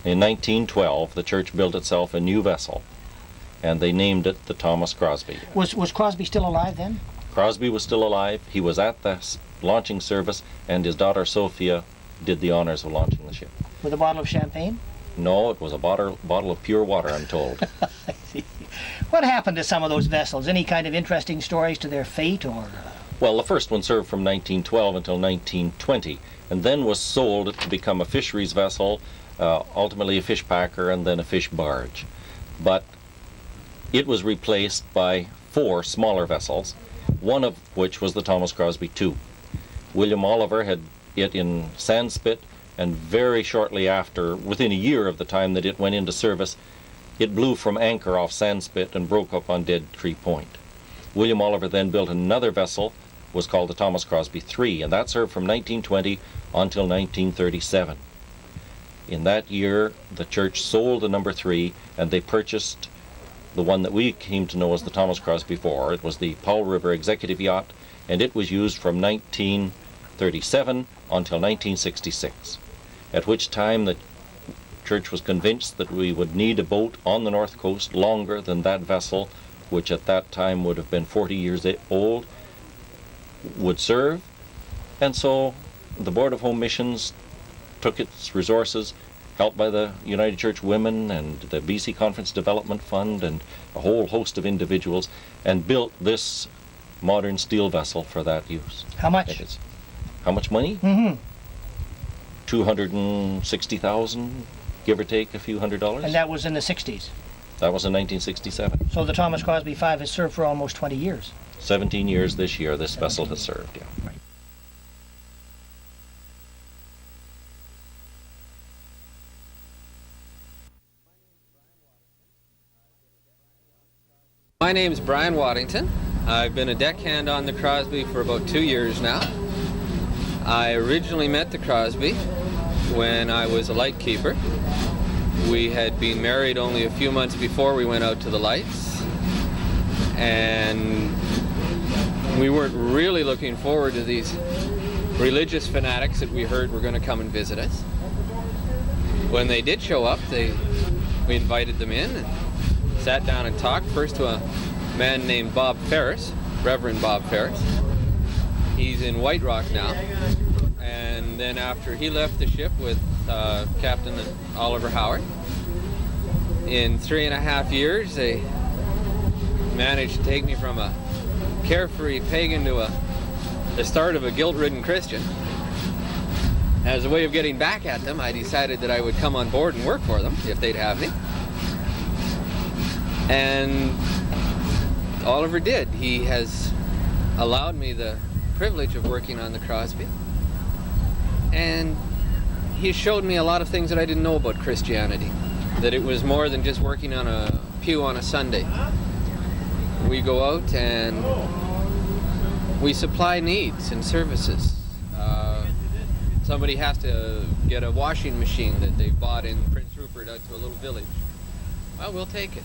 In 1912, the church built itself a new vessel, and they named it the Thomas Crosby. Was Crosby still alive then? Crosby was still alive. He was at the launching service, and his daughter Sophia did the honors of launching the ship. With a bottle of champagne? No, it was a bottle of pure water, I'm told. What happened to some of those vessels? Any kind of interesting stories to their fate, or...? Well, the first one served from 1912 until 1920, and then was sold to become a fisheries vessel, ultimately a fish packer, and then a fish barge. But it was replaced by 4 smaller vessels, one of which was the Thomas Crosby V. William Oliver had it in Sandspit, and very shortly after, within a year of the time that it went into service, it blew from anchor off Sandspit and broke up on Dead Tree Point. William Oliver then built another vessel, was called the Thomas Crosby III, and that served from 1920 until 1937. In that year, the church sold the number 3, and they purchased the one that we came to know as the Thomas Crosby IV. It was the Powell River Executive Yacht, and it was used from 1937 until 1966, at which time the church was convinced that we would need a boat on the north coast longer than that vessel, which at that time would have been 40 years old, would serve. And so the Board of Home Missions took its resources, helped by the United Church Women and the BC Conference Development Fund and a whole host of individuals, and built this modern steel vessel for that use. How much? How much money? Mm-hmm. $260,000, give or take a few $100s. And that was in the 60s? That was in 1967. So the Thomas Crosby V has served for almost 20 years? 17 years this year this vessel has served, yeah. Right. My name's Brian Waddington. I've been a deckhand on the Crosby for about 2 years now. I originally met the Crosby when I was a lightkeeper. We had been married only a few months before we went out to the lights, and we weren't really looking forward to these religious fanatics that we heard were going to come and visit us. When they did show up, we invited them in and sat down and talked first to a man named Bob Ferris, Reverend Bob Ferris. He's in White Rock now. And then after he left the ship with Captain Oliver Howard, in 3.5 years they managed to take me from a carefree pagan to the start of a guilt-ridden Christian. As a way of getting back at them, I decided that I would come on board and work for them if they'd have me. And Oliver did. He has allowed me the privilege of working on the Crosby. And he showed me a lot of things that I didn't know about Christianity. That it was more than just working on a pew on a Sunday. We go out and we supply needs and services. Somebody has to get a washing machine that they bought in Prince Rupert out to a little village. Well, we'll take it.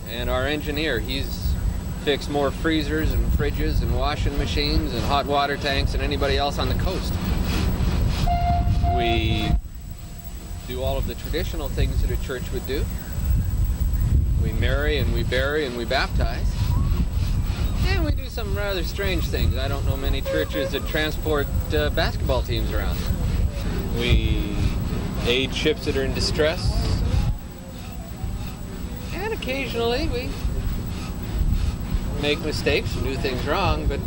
And our engineer, he's fixed more freezers and fridges and washing machines and hot water tanks than anybody else on the coast. We do all of the traditional things that a church would do. We marry and we bury and we baptize. And we do some rather strange things. I don't know many churches that transport basketball teams around. We aid ships that are in distress. And occasionally we make mistakes and do things wrong, but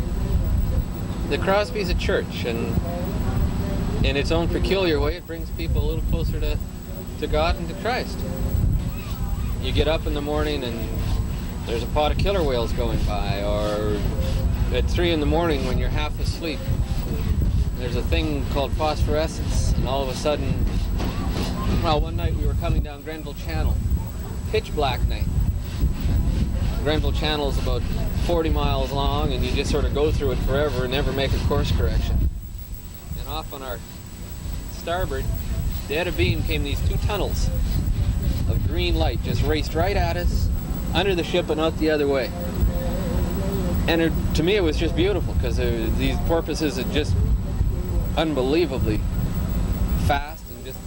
the Crosby's a church, and in its own peculiar way it brings people a little closer to God and to Christ. You get up in the morning and there's a pod of killer whales going by, or at 3 in the morning when you're half asleep, there's a thing called phosphorescence, and all of a sudden, well, one night we were coming down Grenville Channel, pitch black night. Grenville Channel is about 40 miles long, and you just sort of go through it forever and never make a course correction. And off on our starboard, dead abeam, came these 2 tunnels of green light, just raced right at us, under the ship and out the other way. And to me it was just beautiful, because these porpoises are just unbelievably fast, and just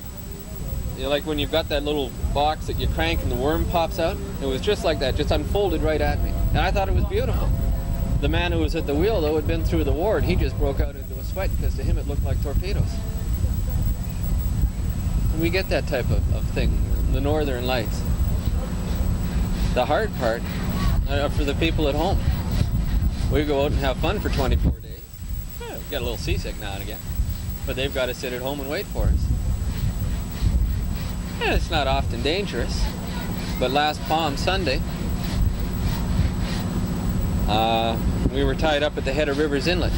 You know, like when you've got that little box that you crank and the worm pops out. It was just like that, just unfolded right at me. And I thought it was beautiful. The man who was at the wheel, though, had been through the war, and he just broke out into a sweat because to him it looked like torpedoes. And we get that type of thing, the Northern Lights. The hard part for the people at home. We go out and have fun for 24 days. Yeah, we get a little seasick now and again. But they've got to sit at home and wait for us. And it's not often dangerous. But last Palm Sunday, we were tied up at the head of Rivers Inlet.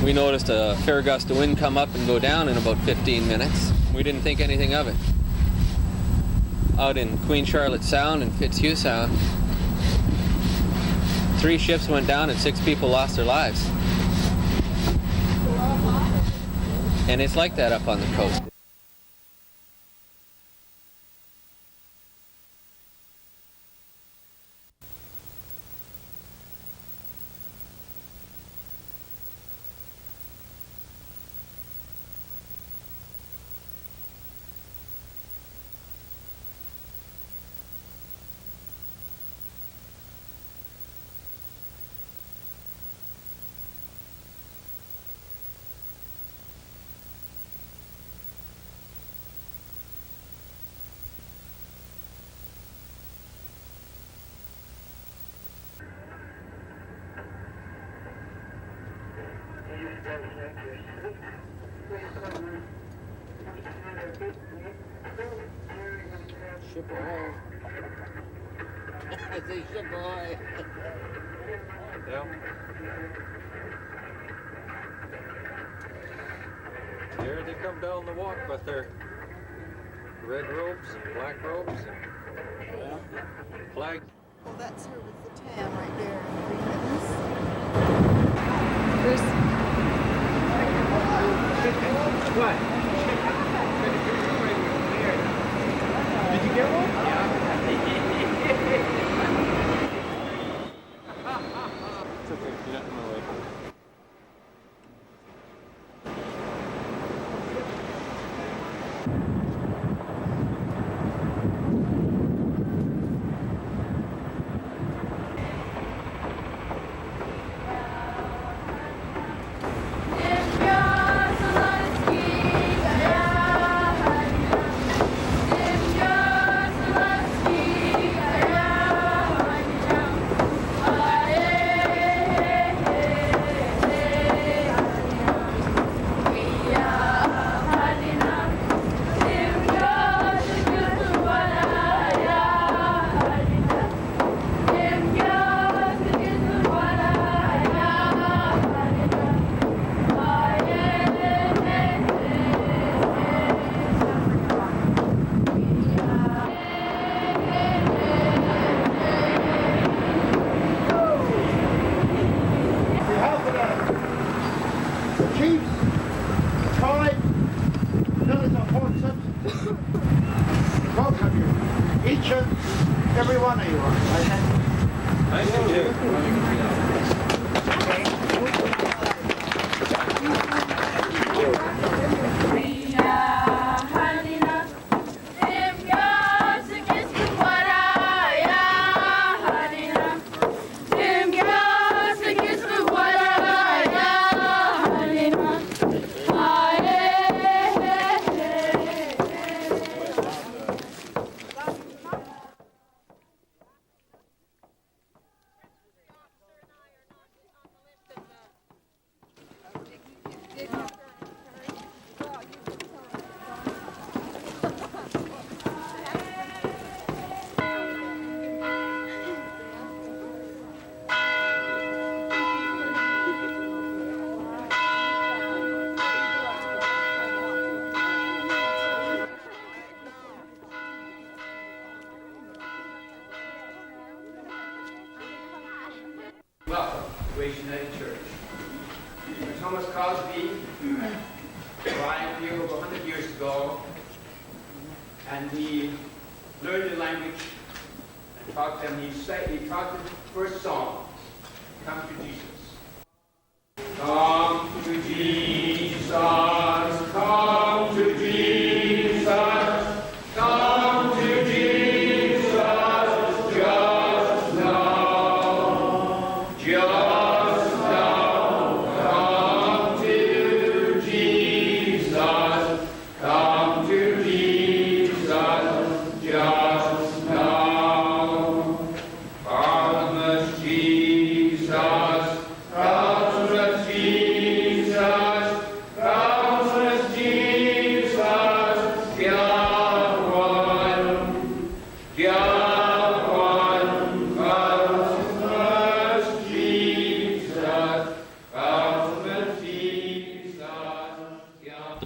We noticed a fair gust of wind come up and go down in about 15 minutes. We didn't think anything of it. Out in Queen Charlotte Sound and Fitzhugh Sound, 3 ships went down and 6 people lost their lives. And it's like that up on the coast. Ship ahoy. I say ship ahoy. Yeah. Here they come down the walk with their red robes and black robes and flags. Well, that's her with the tan right there. Bruce. What? Did you get one? Yeah. It's okay. You're not in my way. Welcome you, each and every one of you. Thank you. Welcome to Greater Interchurch. Thomas Crosby arrived here over 100 years ago, and he learned the language and taught them. He taught the first song, "Come to Jesus." Come to Jesus, come to Jesus.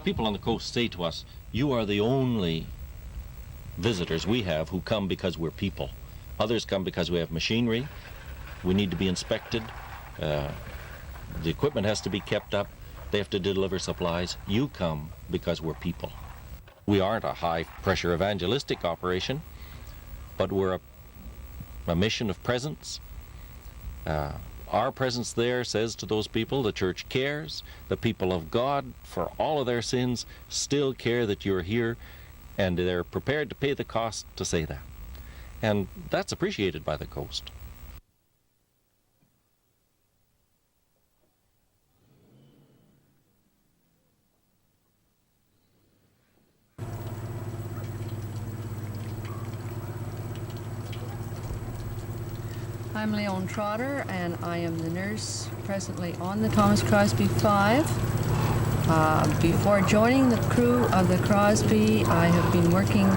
people on the coast say to us, you are the only visitors we have who come because we're people. Others come because we have machinery. We need to be inspected. The equipment has to be kept up. They have to deliver supplies. You come because we're people. We aren't a high-pressure evangelistic operation, but we're a mission of presence. Our presence there says to those people, the church cares. The people of God, for all of their sins, still care that you're here, and they're prepared to pay the cost to say that. And that's appreciated by the coast. I'm Leon Trotter, and I am the nurse presently on the Thomas Crosby V. Before joining the crew of the Crosby, I have been working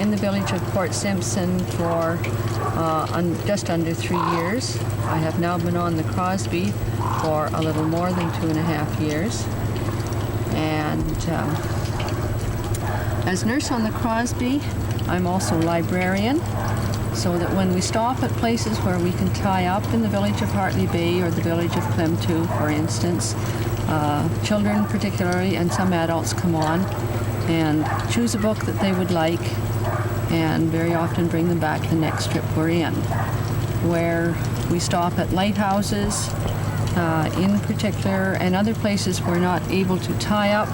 in the village of Port Simpson for just under 3 years. I have now been on the Crosby for a little more than 2.5 years. And as nurse on the Crosby, I'm also librarian, so that when we stop at places where we can tie up in the village of Hartley Bay or the village of Clemtu, for instance, children particularly and some adults come on and choose a book that they would like, and very often bring them back the next trip we're in. Where we stop at lighthouses in particular, and other places we're not able to tie up,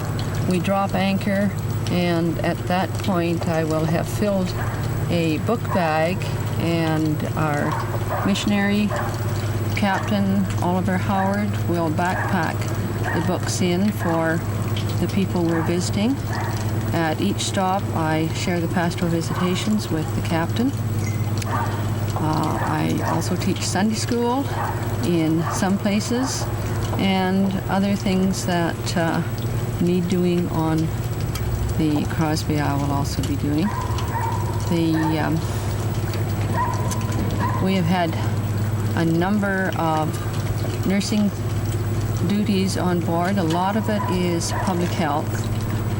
we drop anchor, and at that point I will have filled a book bag, and our missionary captain, Oliver Howard, will backpack the books in for the people we're visiting. At each stop, I share the pastoral visitations with the captain. I also teach Sunday school in some places, and other things that need doing on the Crosby I will also be doing. We have had a number of nursing duties on board. A lot of it is public health,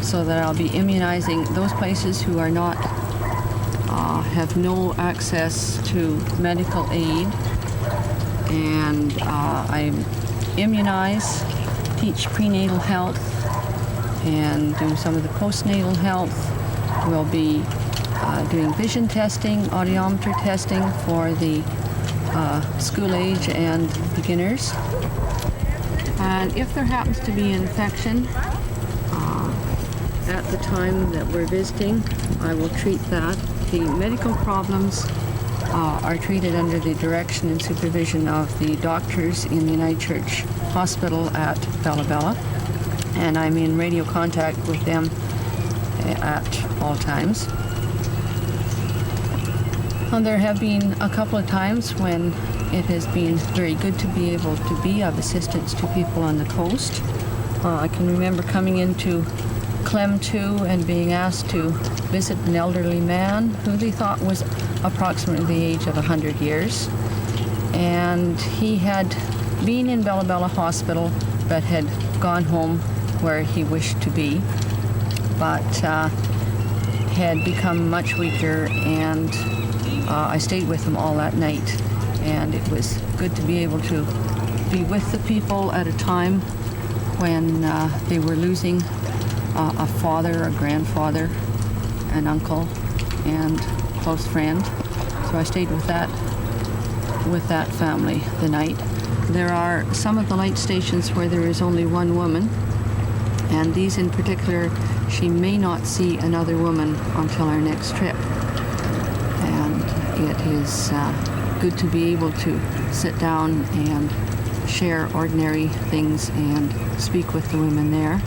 so that I'll be immunizing those places who are not, have no access to medical aid. And I immunize, teach prenatal health, and do some of the postnatal health. We'll be doing vision testing, audiometer testing for the school age and beginners. And if there happens to be an infection at the time that we're visiting, I will treat that. The medical problems are treated under the direction and supervision of the doctors in the United Church Hospital at Bella Bella, and I'm in radio contact with them at all times. There have been a couple of times when it has been very good to be able to be of assistance to people on the coast. I can remember coming into Clemtu and being asked to visit an elderly man who they thought was approximately the age of 100 years. And he had been in Bella Bella Hospital, but had gone home where he wished to be, but had become much weaker, and I stayed with him all that night. And it was good to be able to be with the people at a time when they were losing a father, a grandfather, an uncle, and close friend. So I stayed with that family the night. There are some of the light stations where there is only one woman, and these in particular, she may not see another woman until our next trip. And it is good to be able to sit down and share ordinary things and speak with the women there.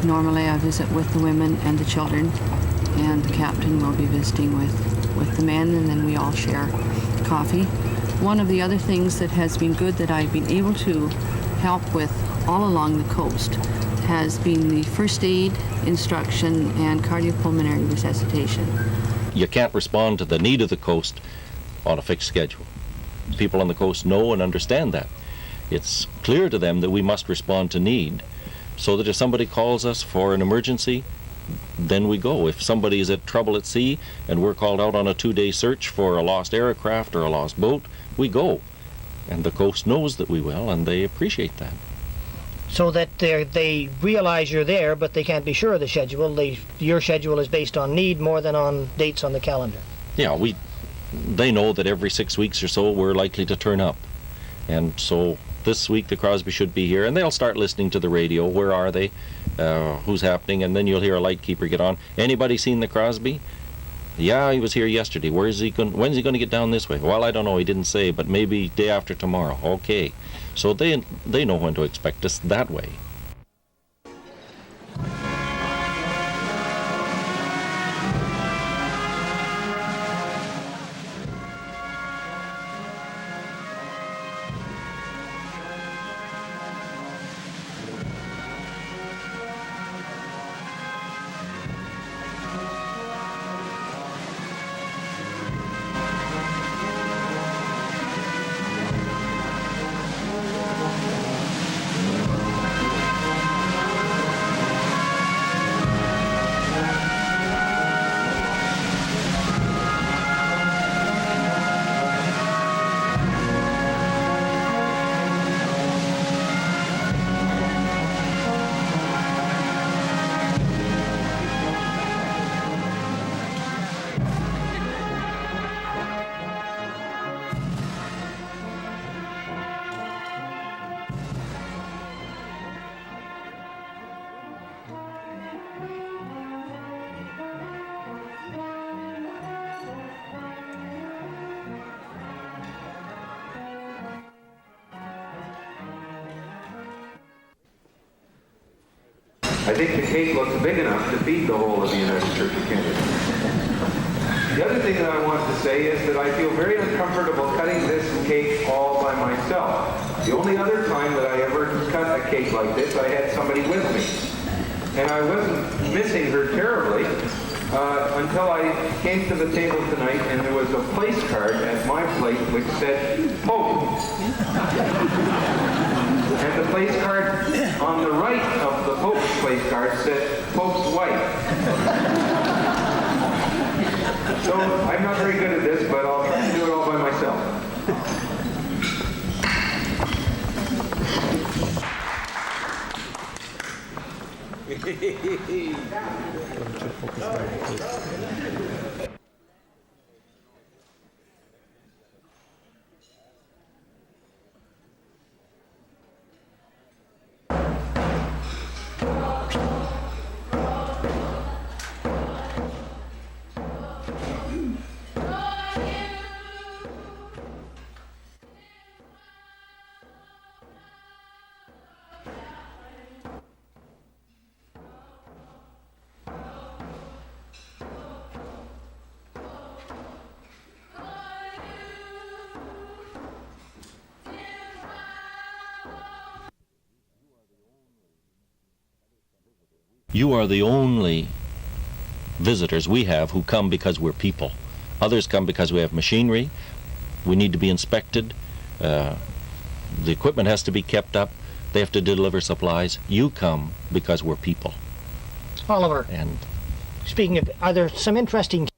Normally I visit with the women and the children, and the captain will be visiting with the men, and then we all share coffee. One of the other things that has been good that I've been able to help with all along the coast has been the first aid instruction and cardiopulmonary resuscitation. You can't respond to the need of the coast on a fixed schedule. People on the coast know and understand that. It's clear to them that we must respond to need, so that if somebody calls us for an emergency, then we go. If somebody is at trouble at sea and we're called out on a 2-day search for a lost aircraft or a lost boat, we go. And the coast knows that we will, and they appreciate that. So that they realize you're there, but they can't be sure of the schedule. Your schedule is based on need more than on dates on the calendar. Yeah, they know that every 6 weeks or so we're likely to turn up. And so this week the Crosby should be here, and they'll start listening to the radio. Where are they? Who's happening? And then you'll hear a lightkeeper get on. Anybody seen the Crosby? Yeah, he was here yesterday. When's he going to get down this way? Well, I don't know. He didn't say, but maybe day after tomorrow. Okay. So they know when to expect us that way. I think the cake looks big enough to feed the whole of the United Church of Canada. The other thing that I want to say is that I feel very uncomfortable cutting this cake all by myself. The only other time that I ever cut a cake like this, I had somebody with me. And I wasn't missing her terribly until I came to the table tonight and there was a place card at my plate which said Pope. And the place card on the right of the Pope's place card said Pope's wife. So I'm not very good at this, but I'll try to do it all by myself. You are the only visitors we have who come because we're people. Others come because we have machinery. We need to be inspected. The equipment has to be kept up. They have to deliver supplies. You come because we're people. Oliver, And speaking of, are there some interesting